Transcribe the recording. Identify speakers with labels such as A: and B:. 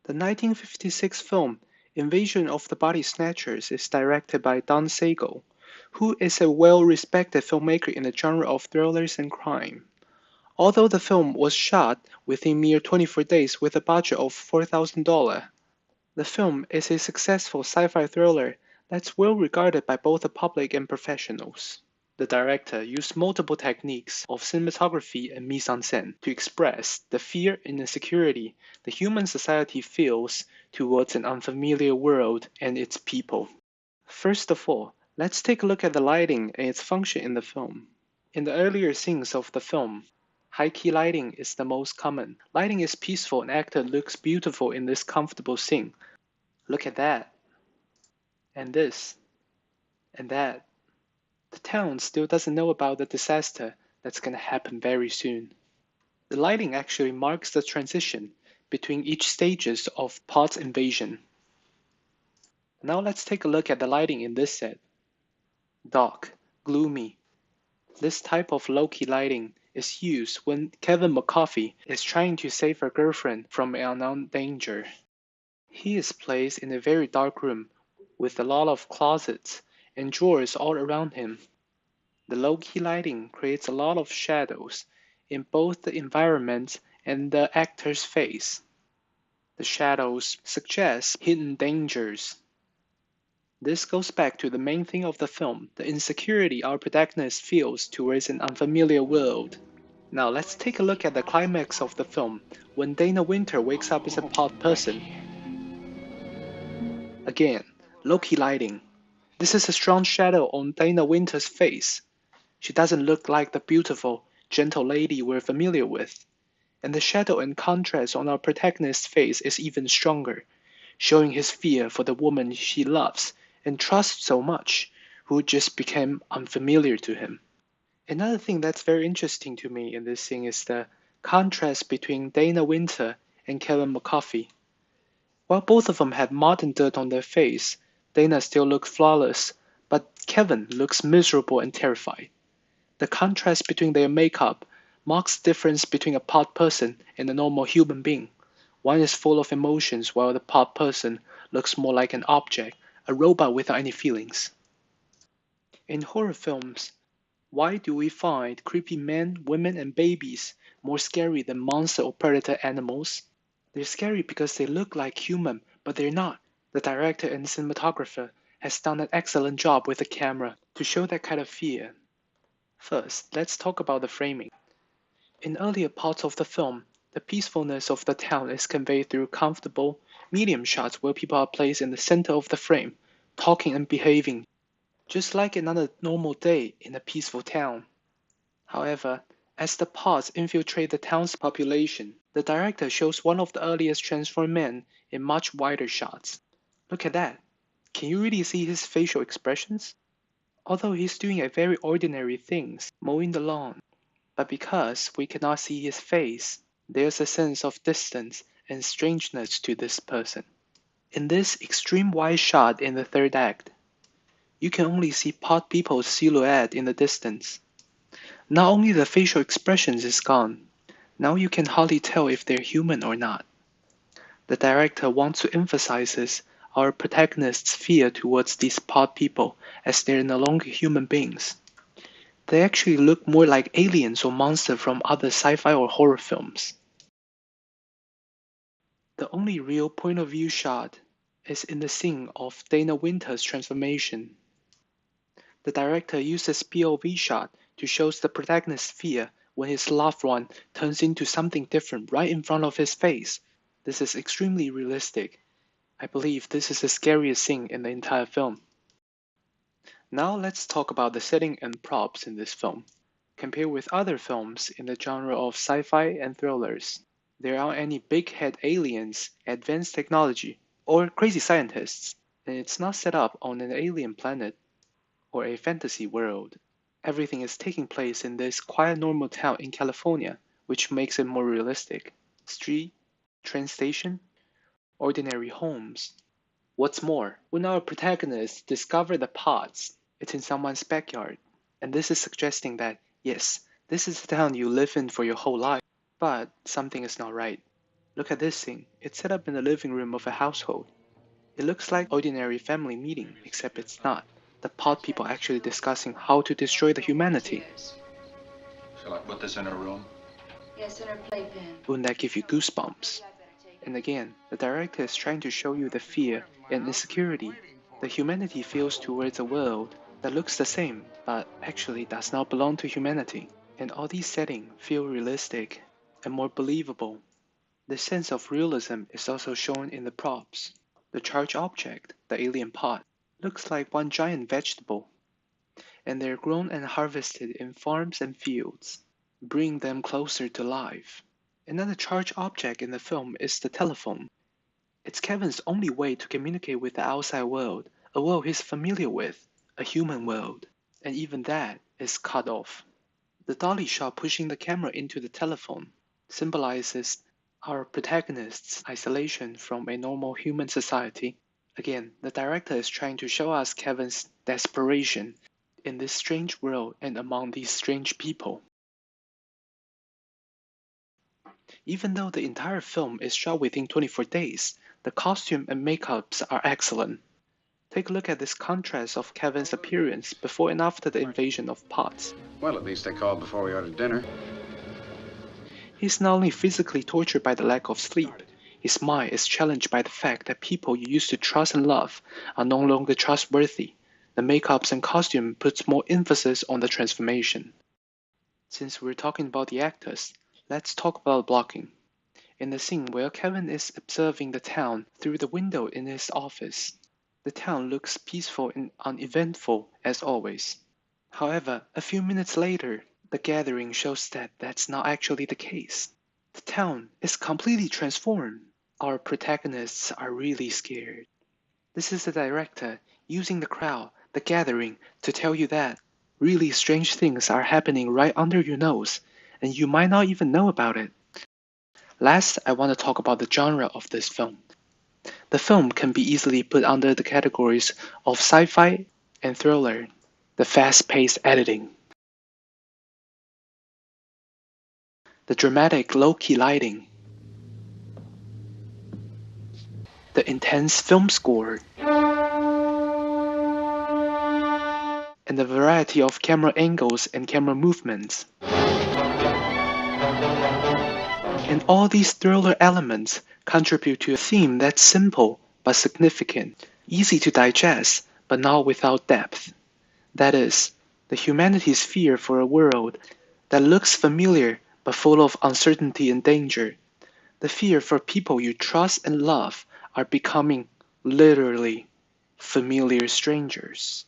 A: The 1956 film Invasion of the Body Snatchers is directed by Don Siegel, who is a well-respected filmmaker in the genre of thrillers and crime. Although the film was shot within mere 24 days with a budget of $4,000, the film is a successful sci-fi thriller that's well regarded by both the public and professionals. The director used multiple techniques of cinematography and mise-en-scène to express the fear and insecurity the human society feels towards an unfamiliar world and its people. First of all, let's take a look at the lighting and its function in the film. In the earlier scenes of the film, high-key lighting is the most common. Lighting is peaceful and actor looks beautiful in this comfortable scene. Look at that, and this, and that. The town still doesn't know about the disaster that's gonna happen very soon. The lighting actually marks the transition between each stages of Pod's invasion. Now let's take a look at the lighting in this set. Dark, gloomy. This type of low-key lighting is used when Kevin McCarthy is trying to save her girlfriend from an unknown danger. He is placed in a very dark room with a lot of closets and drawers all around him. The low-key lighting creates a lot of shadows in both the environment and the actor's face. The shadows suggest hidden dangers. This goes back to the main theme of the film, the insecurity our protagonist feels towards an unfamiliar world. Now let's take a look at the climax of the film, when Dana Winter wakes up as a pod person. Again, low-key lighting. This is a strong shadow on Dana Winter's face. She doesn't look like the beautiful, gentle lady we're familiar with. And the shadow and contrast on our protagonist's face is even stronger, showing his fear for the woman she loves and trusts so much, who just became unfamiliar to him. Another thing that's very interesting to me in this scene is the contrast between Dana Winter and Kevin McCarthy. While both of them have modern dirt on their face, Dana still looks flawless, but Kevin looks miserable and terrified. The contrast between their makeup marks the difference between a pod person and a normal human being. One is full of emotions while the pod person looks more like an object, a robot without any feelings. In horror films, why do we find creepy men, women, and babies more scary than monster or predator animals? They're scary because they look like human, but they're not. The director and cinematographer has done an excellent job with the camera to show that kind of fear. First, let's talk about the framing. In earlier parts of the film, the peacefulness of the town is conveyed through comfortable, medium shots where people are placed in the center of the frame, talking and behaving, just like another normal day in a peaceful town. However, as the pods infiltrate the town's population, the director shows one of the earliest transformed men in much wider shots. Look at that. Can you really see his facial expressions? Although he's doing a very ordinary things, mowing the lawn, but because we cannot see his face, there's a sense of distance and strangeness to this person. In this extreme wide shot in the third act, you can only see pod people's silhouette in the distance. Not only the facial expressions is gone, now you can hardly tell if they're human or not. The director wants to emphasize our protagonist's fear towards these pod people as they're no longer human beings. They actually look more like aliens or monsters from other sci-fi or horror films. The only real point of view shot is in the scene of Dana Winter's transformation. The director uses POV shot to show the protagonist's fear when his loved one turns into something different right in front of his face. This is extremely realistic. I believe this is the scariest scene in the entire film. Now let's talk about the setting and props in this film. Compared with other films in the genre of sci-fi and thrillers, there aren't any big head aliens, advanced technology, or crazy scientists, and it's not set up on an alien planet or a fantasy world. Everything is taking place in this quiet normal town in California, which makes it more realistic. Street, train station, ordinary homes. What's more, when our protagonists discover the pods, it's in someone's backyard, and this is suggesting that, yes, this is the town you live in for your whole life, but something is not right. Look at this scene. It's set up in the living room of a household. It looks like ordinary family meeting, except it's not. The pod people are actually discussing how to destroy the humanity.
B: Shall I put this in her room?
C: Yes, in her playpen.
A: Wouldn't that give you goosebumps? And again, the director is trying to show you the fear and insecurity that humanity feels towards a world that looks the same, but actually does not belong to humanity. And all these settings feel realistic and more believable. The sense of realism is also shown in the props. The charged object, the alien pod, looks like one giant vegetable, and they're grown and harvested in farms and fields, bringing them closer to life. Another charged object in the film is the telephone. It's Kevin's only way to communicate with the outside world, a world he's familiar with, a human world, and even that is cut off. The dolly shot pushing the camera into the telephone symbolizes our protagonist's isolation from a normal human society. Again, the director is trying to show us Kevin's desperation in this strange world and among these strange people. Even though the entire film is shot within 24 days, the costume and makeups are excellent. Take a look at this contrast of Kevin's appearance before and after the invasion of pods.
B: Well, at least they called before we ordered dinner.
A: He's not only physically tortured by the lack of sleep, his mind is challenged by the fact that people you used to trust and love are no longer trustworthy. The makeups and costume puts more emphasis on the transformation. Since we're talking about the actors, let's talk about blocking. In the scene where Kevin is observing the town through the window in his office, the town looks peaceful and uneventful as always. However, a few minutes later, the gathering shows that that's not actually the case. The town is completely transformed. Our protagonists are really scared. This is the director using the crowd, the gathering, to tell you that really strange things are happening right under your nose, and you might not even know about it. Last, I want to talk about the genre of this film. The film can be easily put under the categories of sci-fi and thriller. The fast-paced editing, the dramatic low-key lighting, the intense film score, and the variety of camera angles and camera movements. And all these thriller elements contribute to a theme that's simple but significant, easy to digest but not without depth. That is, the humanity's fear for a world that looks familiar but full of uncertainty and danger. The fear for people you trust and love are becoming literally familiar strangers.